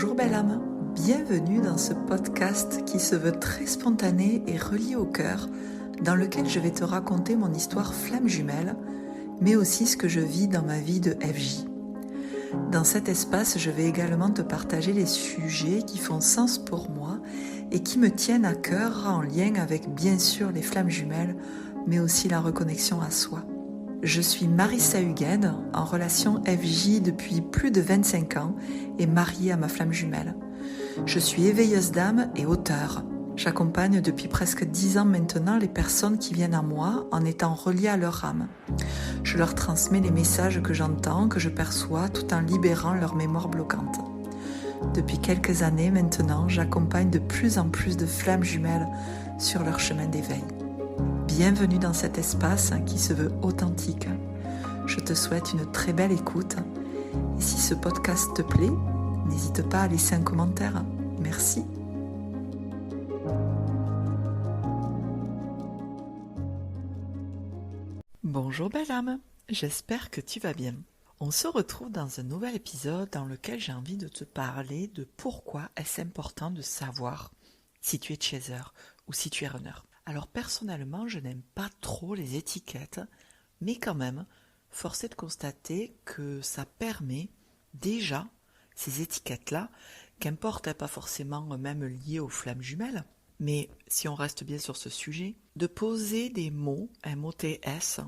Bonjour belle âme, bienvenue dans ce podcast qui se veut très spontané et relié au cœur, dans lequel je vais te raconter mon histoire flamme jumelle, mais aussi ce que je vis dans ma vie de FJ. Dans cet espace, je vais également te partager les sujets qui font sens pour moi et qui me tiennent à cœur en lien avec bien sûr les flammes jumelles, mais aussi la reconnexion à soi. Je suis Marissa Hugued, en relation FJ depuis plus de 25 ans et mariée à ma flamme jumelle. Je suis éveilleuse d'âme et auteure. J'accompagne depuis presque 10 ans maintenant les personnes qui viennent à moi en étant reliées à leur âme. Je leur transmets les messages que j'entends, que je perçois, tout en libérant leur mémoire bloquante. Depuis quelques années maintenant, j'accompagne de plus en plus de flammes jumelles sur leur chemin d'éveil. Bienvenue dans cet espace qui se veut authentique. Je te souhaite une très belle écoute. Et si ce podcast te plaît, n'hésite pas à laisser un commentaire. Merci. Bonjour belle âme, j'espère que tu vas bien. On se retrouve dans un nouvel épisode dans lequel j'ai envie de te parler de pourquoi est-ce important de savoir si tu es chaser ou si tu es runner. Alors personnellement, je n'aime pas trop les étiquettes, mais quand même, force est de constater que ça permet déjà, ces étiquettes-là, qu'importe, pas forcément même liées aux flammes jumelles, mais si on reste bien sur ce sujet, de poser des mots, MOTS,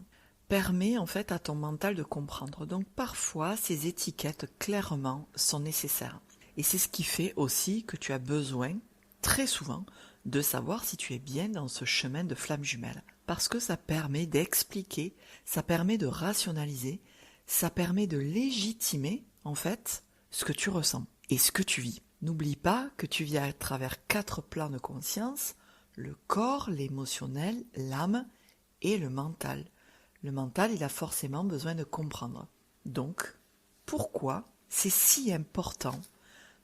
permet en fait à ton mental de comprendre. Donc parfois, ces étiquettes clairement sont nécessaires. Et c'est ce qui fait aussi que tu as besoin, très souvent, de savoir si tu es bien dans ce chemin de flamme jumelle. Parce que ça permet d'expliquer, ça permet de rationaliser, ça permet de légitimer, en fait, ce que tu ressens et ce que tu vis. N'oublie pas que tu vis à travers 4 plans de conscience, le corps, l'émotionnel, l'âme et le mental. Le mental, il a forcément besoin de comprendre. Donc, pourquoi c'est si important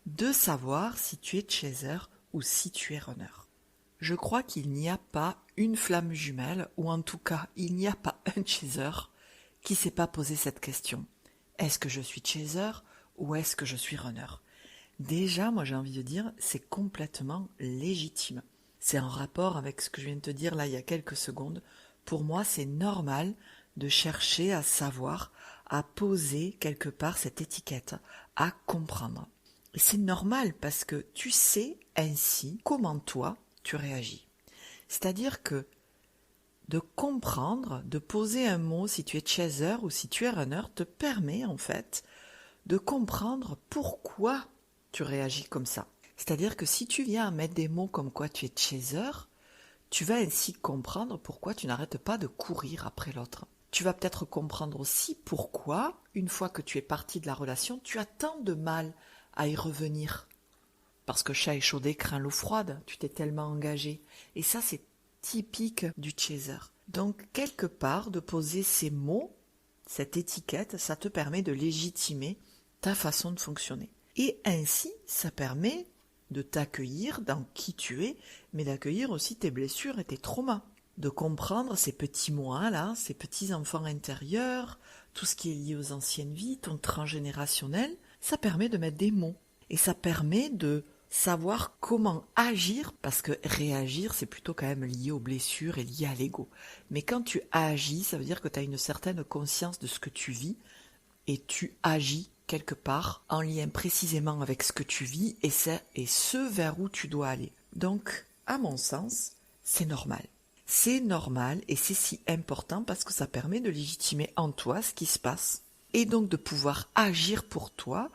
de savoir si tu es chaser ou si tu es runner? Je crois qu'il n'y a pas une flamme jumelle, ou en tout cas, il n'y a pas un chaser qui ne s'est pas posé cette question. Est-ce que je suis chaser ou est-ce que je suis runner? Déjà, moi j'ai envie de dire, c'est complètement légitime. C'est en rapport avec ce que je viens de te dire là il y a quelques secondes. Pour moi, c'est normal de chercher à savoir, à poser quelque part cette étiquette, à comprendre. Et c'est normal parce que tu sais ainsi comment toi, tu réagis. C'est-à-dire que de comprendre, de poser un mot si tu es chaser ou si tu es runner te permet en fait de comprendre pourquoi tu réagis comme ça. C'est-à-dire que si tu viens à mettre des mots comme quoi tu es chaser, tu vas ainsi comprendre pourquoi tu n'arrêtes pas de courir après l'autre. Tu vas peut-être comprendre aussi pourquoi, une fois que tu es parti de la relation, tu as tant de mal à y revenir. Parce que chat échaudé craint l'eau froide, tu t'es tellement engagé. Et ça, c'est typique du chaser. Donc, quelque part, de poser ces mots, cette étiquette, ça te permet de légitimer ta façon de fonctionner. Et ainsi, ça permet de t'accueillir dans qui tu es, mais d'accueillir aussi tes blessures et tes traumas. De comprendre ces petits moi-là, ces petits enfants intérieurs, tout ce qui est lié aux anciennes vies, ton transgénérationnel, ça permet de mettre des mots. Et ça permet de savoir comment agir, parce que réagir, c'est plutôt quand même lié aux blessures et lié à l'ego. Mais quand tu agis, ça veut dire que tu as une certaine conscience de ce que tu vis, et tu agis quelque part en lien précisément avec ce que tu vis et ce vers où tu dois aller. Donc, à mon sens, c'est normal. C'est normal et c'est si important parce que ça permet de légitimer en toi ce qui se passe et donc de pouvoir agir pour toi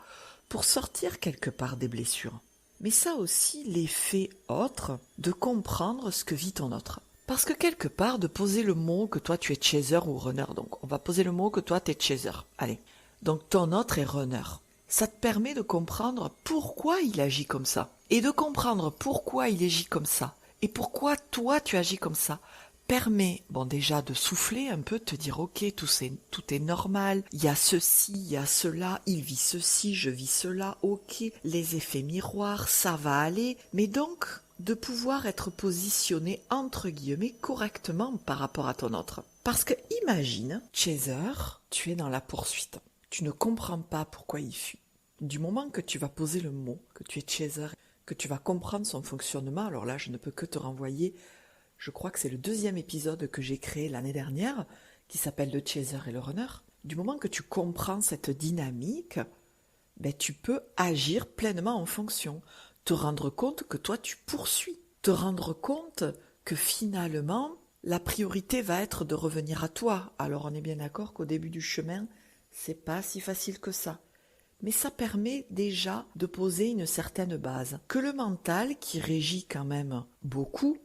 pour sortir quelque part des blessures. Mais ça aussi l'effet autre de comprendre ce que vit ton autre. Parce que quelque part de poser le mot que toi tu es chaser ou runner, donc on va poser le mot que toi tu es chaser. Allez. Donc ton autre est runner. Ça te permet de comprendre pourquoi il agit comme ça. Et de comprendre pourquoi il agit comme ça. Et pourquoi toi tu agis comme ça. Permet, déjà de souffler un peu, de te dire ok, tout est normal, il y a ceci, il y a cela, il vit ceci, je vis cela, ok, les effets miroirs, ça va aller. Mais donc, de pouvoir être positionné entre guillemets correctement par rapport à ton autre. Parce que imagine, chaser, tu es dans la poursuite. Tu ne comprends pas pourquoi il fuit. Du moment que tu vas poser le mot, que tu es chaser, que tu vas comprendre son fonctionnement, alors là je ne peux que te renvoyer, je crois que c'est le 2e épisode que j'ai créé l'année dernière, qui s'appelle le chaser et le runner. Du moment que tu comprends cette dynamique, tu peux agir pleinement en fonction, te rendre compte que toi tu poursuis, te rendre compte que finalement la priorité va être de revenir à toi. Alors on est bien d'accord qu'au début du chemin, c'est pas si facile que ça. Mais ça permet déjà de poser une certaine base. Que le mental, qui régit quand même beaucoup,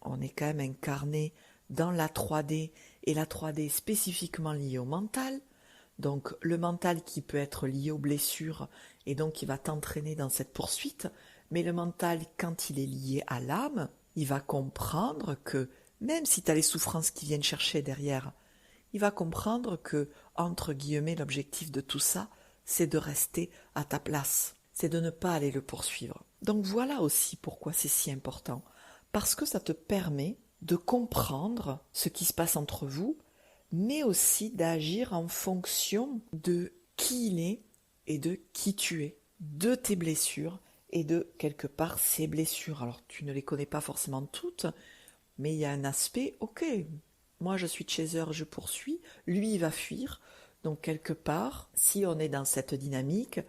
on est quand même incarné dans la 3D, et la 3D est spécifiquement liée au mental, donc le mental qui peut être lié aux blessures, et donc qui va t'entraîner dans cette poursuite, mais le mental, quand il est lié à l'âme, il va comprendre que, même si tu as les souffrances qui viennent chercher derrière, il va comprendre que, entre guillemets, l'objectif de tout ça, c'est de rester à ta place, c'est de ne pas aller le poursuivre. Donc voilà aussi pourquoi c'est si important, parce que ça te permet de comprendre ce qui se passe entre vous, mais aussi d'agir en fonction de qui il est et de qui tu es, de tes blessures et de quelque part ces blessures. Alors tu ne les connais pas forcément toutes, mais il y a un aspect, ok, moi je suis chaser, je poursuis, lui il va fuir, donc quelque part, si on est dans cette dynamique,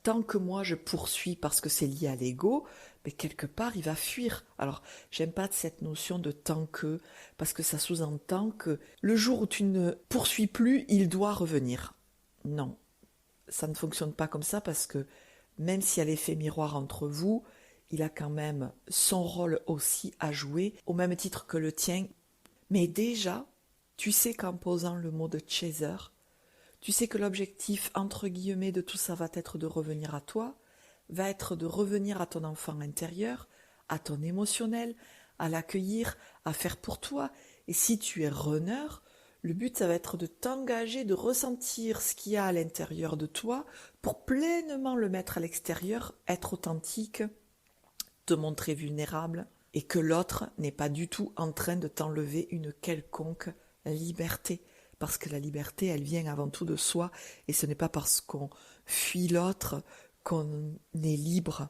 tant que moi je poursuis parce que c'est lié à l'ego, mais quelque part il va fuir. Alors j'aime pas cette notion de tant que, parce que ça sous-entend que le jour où tu ne poursuis plus, il doit revenir. Non, ça ne fonctionne pas comme ça, parce que même s'il y a l'effet miroir entre vous, il a quand même son rôle aussi à jouer, au même titre que le tien. Mais déjà, tu sais qu'en posant le mot de chaser, tu sais que l'objectif, entre guillemets, de tout ça va être de revenir à toi, va être de revenir à ton enfant intérieur, à ton émotionnel, à l'accueillir, à faire pour toi. Et si tu es runner, le but, ça va être de t'engager, de ressentir ce qu'il y a à l'intérieur de toi pour pleinement le mettre à l'extérieur, être authentique, te montrer vulnérable, et que l'autre n'est pas du tout en train de t'enlever une quelconque liberté. Parce que la liberté, elle vient avant tout de soi, et ce n'est pas parce qu'on fuit l'autre qu'on est libre.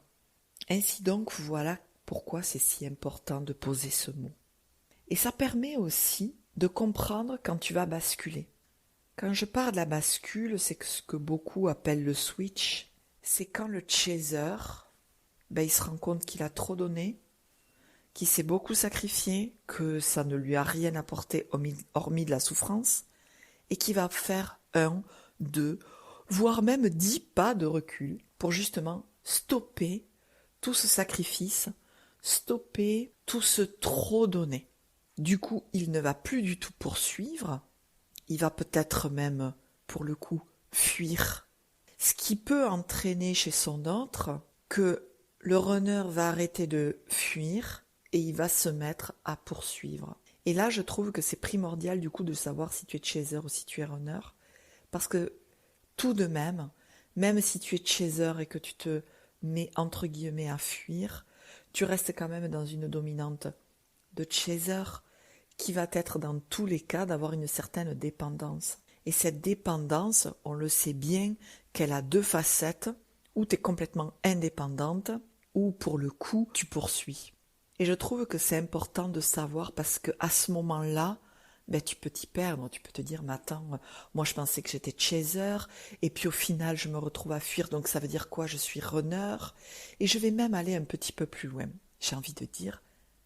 Ainsi donc, voilà pourquoi c'est si important de poser ce mot. Et ça permet aussi de comprendre quand tu vas basculer. Quand je parle de la bascule, c'est ce que beaucoup appellent le switch. C'est quand le chaser, il se rend compte qu'il a trop donné, qu'il s'est beaucoup sacrifié, que ça ne lui a rien apporté hormis de la souffrance, et qui va faire 1, 2, voire même 10 pas de recul pour justement stopper tout ce sacrifice, stopper tout ce trop donné. Du coup, il ne va plus du tout poursuivre, il va peut-être même, pour le coup, fuir. Ce qui peut entraîner chez son autre que le runner va arrêter de fuir et il va se mettre à poursuivre. Et là, je trouve que c'est primordial du coup de savoir si tu es chaser ou si tu es runner, parce que tout de même, même si tu es chaser et que tu te mets entre guillemets à fuir, tu restes quand même dans une dominante de chaser qui va être dans tous les cas d'avoir une certaine dépendance. Et cette dépendance, on le sait bien qu'elle a 2 facettes, où tu es complètement indépendante, ou pour le coup, tu poursuis. Et je trouve que c'est important de savoir, parce qu'à ce moment-là, tu peux t'y perdre, tu peux te dire, mais attends, moi je pensais que j'étais chaser, et puis au final je me retrouve à fuir, donc ça veut dire quoi? Je suis runner, et je vais même aller un petit peu plus loin. J'ai envie de dire,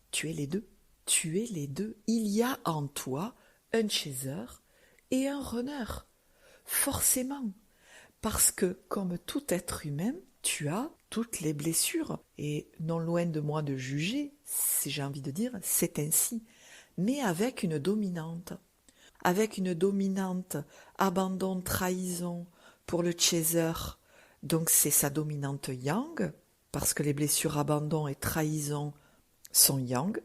tu es les deux. Tu es les deux. Il y a en toi un chaser et un runner. Forcément. Parce que, comme tout être humain, tu as toutes les blessures. Et non loin de moi de juger, si j'ai envie de dire, c'est ainsi. Mais avec une dominante. Avec une dominante abandon, trahison pour le chaser. Donc c'est sa dominante yang, parce que les blessures abandon et trahison sont yang,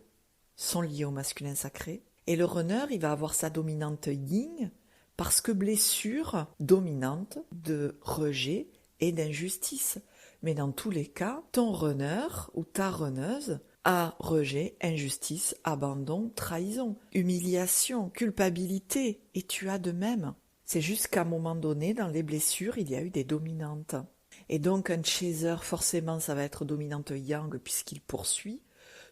sont liés au masculin sacré. Et le runner, il va avoir sa dominante yin, parce que blessure dominante de rejet et d'injustice. Mais dans tous les cas, ton runner ou ta runneuse a rejet, injustice, abandon, trahison, humiliation, culpabilité. Et tu as de même. C'est juste qu'à un moment donné, dans les blessures, il y a eu des dominantes. Et donc un chaser, forcément, ça va être dominante yang puisqu'il poursuit.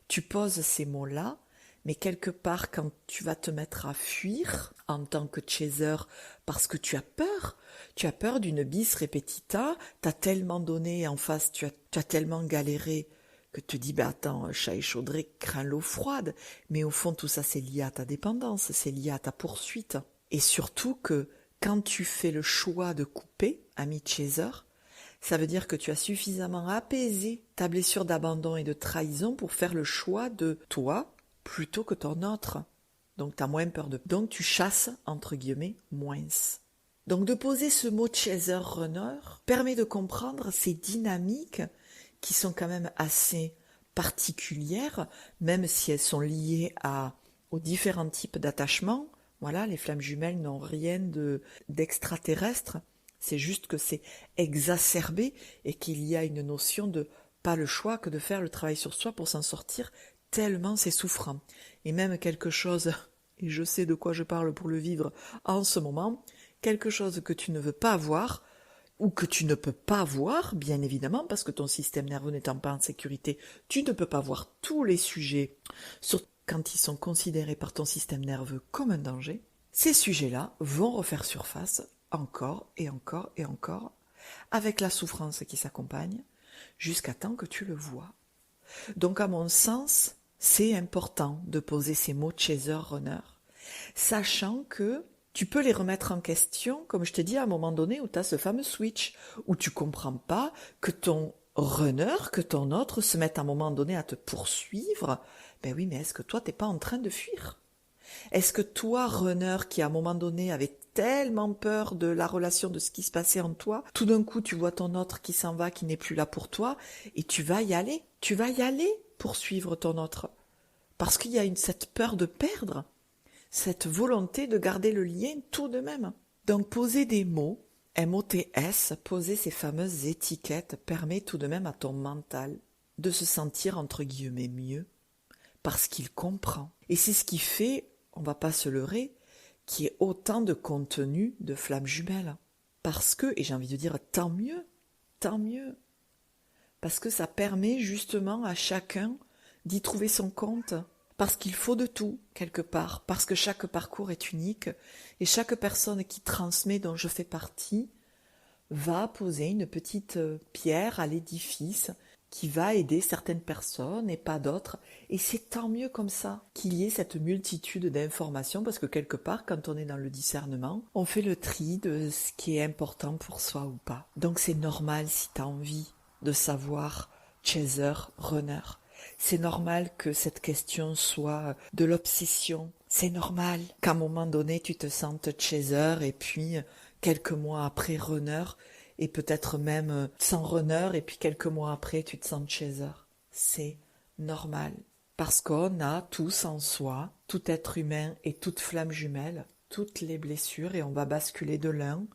Tu poses ces mots-là, mais quelque part, quand tu vas te mettre à fuir en tant que chaser parce que tu as peur d'une bis repetita, t'as tellement donné en face, tu as tellement galéré que tu te dis, attends, chat échaudré craint l'eau froide. Mais au fond, tout ça, c'est lié à ta dépendance, c'est lié à ta poursuite. Et surtout que quand tu fais le choix de couper, ami chaser, ça veut dire que tu as suffisamment apaisé ta blessure d'abandon et de trahison pour faire le choix de toi plutôt que ton autre. Donc tu as moins peur de... Donc tu chasses, entre guillemets, moins. Donc de poser ce mot chaser-runner permet de comprendre ces dynamiques qui sont quand même assez particulières, même si elles sont liées aux différents types d'attachements. Voilà, les flammes jumelles n'ont rien d'extraterrestre, c'est juste que c'est exacerbé et qu'il y a une notion de pas le choix que de faire le travail sur soi pour s'en sortir, tellement c'est souffrant. Et même quelque chose, et je sais de quoi je parle pour le vivre en ce moment, quelque chose que tu ne veux pas voir, ou que tu ne peux pas voir, bien évidemment, parce que ton système nerveux n'étant pas en sécurité, tu ne peux pas voir tous les sujets, surtout quand ils sont considérés par ton système nerveux comme un danger. Ces sujets-là vont refaire surface encore et encore et encore, avec la souffrance qui s'accompagne, jusqu'à temps que tu le vois. Donc à mon sens, c'est important de poser ces mots chaser-runner, sachant que tu peux les remettre en question, comme je t'ai dit, à un moment donné où tu as ce fameux switch, où tu comprends pas que ton runner, que ton autre se mette à un moment donné à te poursuivre. Ben oui, mais est-ce que toi, t'es pas en train de fuir ? Est-ce que toi, runner, qui à un moment donné avait tellement peur de la relation, de ce qui se passait en toi, tout d'un coup, tu vois ton autre qui s'en va, qui n'est plus là pour toi, et tu vas y aller pour suivre ton autre. Parce qu'il y a cette peur de perdre, cette volonté de garder le lien tout de même. Donc poser des mots, MOTS, poser ces fameuses étiquettes permet tout de même à ton mental de se sentir entre guillemets mieux, parce qu'il comprend. Et c'est ce qui fait, on va pas se leurrer, qu'il y ait autant de contenu de flammes jumelles. Parce que, et j'ai envie de dire tant mieux, parce que ça permet justement à chacun d'y trouver son compte. Parce qu'il faut de tout, quelque part, parce que chaque parcours est unique, et chaque personne qui transmet, dont je fais partie, va poser une petite pierre à l'édifice qui va aider certaines personnes et pas d'autres. Et c'est tant mieux comme ça qu'il y ait cette multitude d'informations, parce que quelque part, quand on est dans le discernement, on fait le tri de ce qui est important pour soi ou pas. Donc c'est normal si tu as envie de savoir chaser, runner. C'est normal que cette question soit de l'obsession. C'est normal qu'à un moment donné, tu te sentes chaser et puis quelques mois après runner et peut-être même sans runner et puis quelques mois après, tu te sens chaser. C'est normal parce qu'on a tous en soi, tout être humain et toute flamme jumelle, toutes les blessures et on va basculer de l'un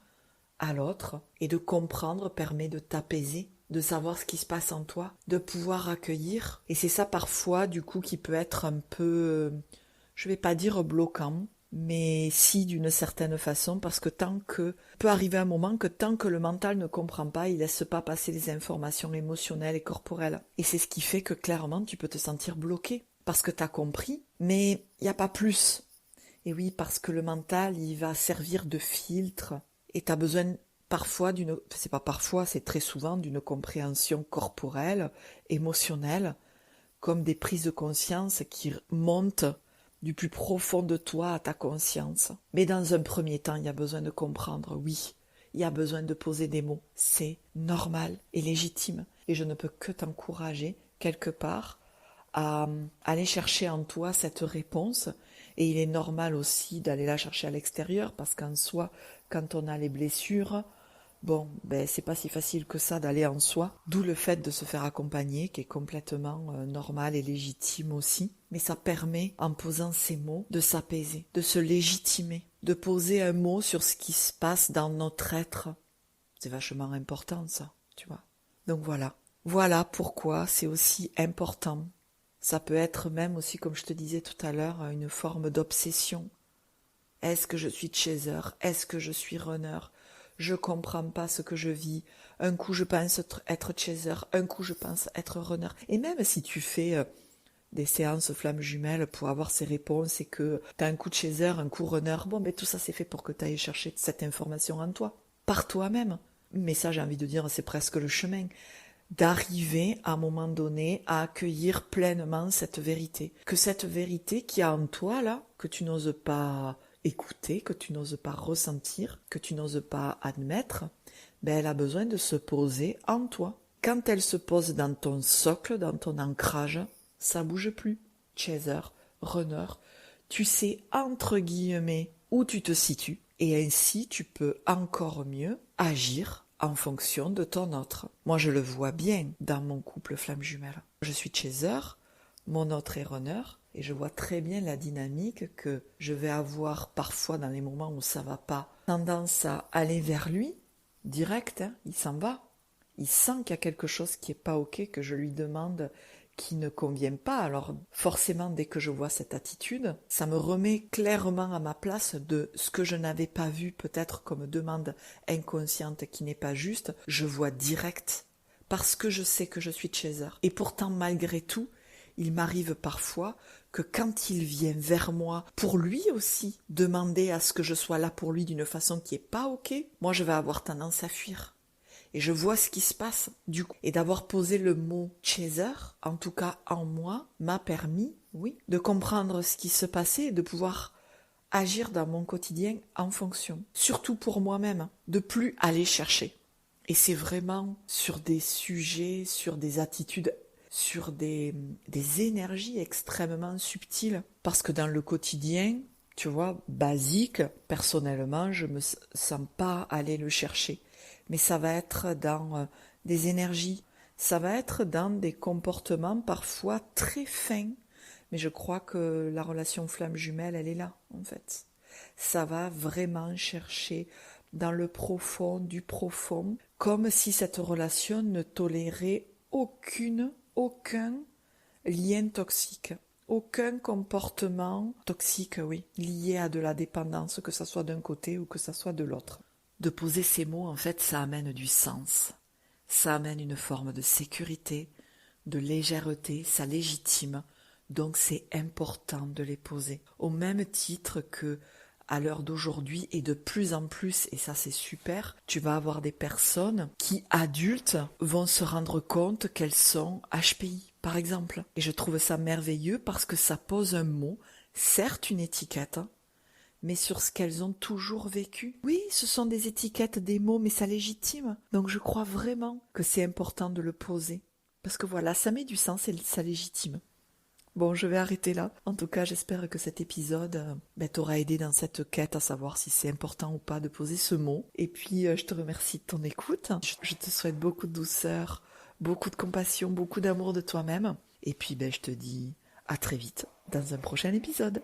à l'autre et de comprendre permet de t'apaiser, de savoir ce qui se passe en toi, de pouvoir accueillir. Et c'est ça parfois du coup qui peut être un peu, je vais pas dire bloquant, mais si d'une certaine façon, parce que peut arriver un moment que tant que le mental ne comprend pas, il laisse pas passer les informations émotionnelles et corporelles. Et c'est ce qui fait que clairement tu peux te sentir bloqué, parce que tu as compris, mais il n'y a pas plus. Et oui, parce que le mental, il va servir de filtre, et tu as besoin parfois c'est pas parfois, c'est très souvent d'une compréhension corporelle, émotionnelle, comme des prises de conscience qui montent du plus profond de toi à ta conscience. Mais dans un premier temps, il y a besoin de comprendre, oui, il y a besoin de poser des mots. C'est normal et légitime. Et je ne peux que t'encourager, quelque part, à aller chercher en toi cette réponse. Et il est normal aussi d'aller la chercher à l'extérieur, parce qu'en soi, quand on a les blessures, c'est pas si facile que ça d'aller en soi, d'où le fait de se faire accompagner, qui est complètement normal et légitime aussi. Mais ça permet, en posant ces mots, de s'apaiser, de se légitimer, de poser un mot sur ce qui se passe dans notre être. C'est vachement important ça, tu vois. Donc voilà pourquoi c'est aussi important. Ça peut être même aussi, comme je te disais tout à l'heure, une forme d'obsession. Est-ce que je suis chaser ? Est-ce que je suis runner ? je comprends pas ce que je vis. Un coup je pense être chaser, un coup je pense être runner. Et même si tu fais des séances flammes jumelles pour avoir ces réponses et que tu as un coup de chaser, un coup runner, bon, ben tout ça c'est fait pour que tu ailles chercher cette information en toi, par toi-même. Mais ça, j'ai envie de dire, c'est presque le chemin d'arriver à un moment donné à accueillir pleinement cette vérité. Que cette vérité qui est en toi, là, que tu n'oses pas écouter, que tu n'oses pas ressentir, que tu n'oses pas admettre, ben elle a besoin de se poser en toi. Quand elle se pose dans ton socle, dans ton ancrage, ça bouge plus. Chaser, runner, tu sais entre guillemets où tu te situes et ainsi tu peux encore mieux agir en fonction de ton autre. Moi je le vois bien dans mon couple flamme jumelle. Je suis chaser, mon autre est runner et je vois très bien la dynamique que je vais avoir parfois dans les moments où ça va pas. Tendance à aller vers lui, direct, hein, il s'en va. Il sent qu'il y a quelque chose qui est pas ok, que je lui demande qui ne convient pas. Alors forcément, dès que je vois cette attitude, ça me remet clairement à ma place de ce que je n'avais pas vu peut-être comme demande inconsciente qui n'est pas juste. Je vois direct parce que je sais que je suis chaser. Et pourtant, malgré tout, il m'arrive parfois que quand il vient vers moi pour lui aussi demander à ce que je sois là pour lui d'une façon qui est pas ok, moi je vais avoir tendance à fuir. Et je vois ce qui se passe du coup. Et d'avoir posé le mot chaser, en tout cas en moi, m'a permis, oui, de comprendre ce qui se passait et de pouvoir agir dans mon quotidien en fonction. Surtout pour moi-même, de plus aller chercher. Et c'est vraiment sur des sujets, sur des attitudes, sur des énergies extrêmement subtiles. Parce que dans le quotidien, tu vois, basique, personnellement, je me sens pas aller le chercher. Mais ça va être dans des énergies, ça va être dans des comportements parfois très fins. Mais je crois que la relation flamme jumelle, elle est là, en fait. Ça va vraiment chercher dans le profond du profond, comme si cette relation ne tolérait aucun lien toxique. Aucun comportement toxique, oui, lié à de la dépendance, que ça soit d'un côté ou que ça soit de l'autre. De poser ces mots, en fait, ça amène du sens. Ça amène une forme de sécurité, de légèreté, ça légitime. Donc c'est important de les poser. Au même titre que, à l'heure d'aujourd'hui, et de plus en plus, et ça c'est super, tu vas avoir des personnes qui, adultes, vont se rendre compte qu'elles sont HPI, par exemple. Et je trouve ça merveilleux parce que ça pose un mot, certes une étiquette, mais sur ce qu'elles ont toujours vécu. Oui, ce sont des étiquettes, des mots, mais ça légitime. Donc je crois vraiment que c'est important de le poser. Parce que voilà, ça met du sens et ça légitime. Bon, je vais arrêter là. En tout cas, j'espère que cet épisode t'aura aidé dans cette quête à savoir si c'est important ou pas de poser ce mot. Et puis, je te remercie de ton écoute. Je te souhaite beaucoup de douceur, beaucoup de compassion, beaucoup d'amour de toi-même. Et puis, je te dis à très vite dans un prochain épisode.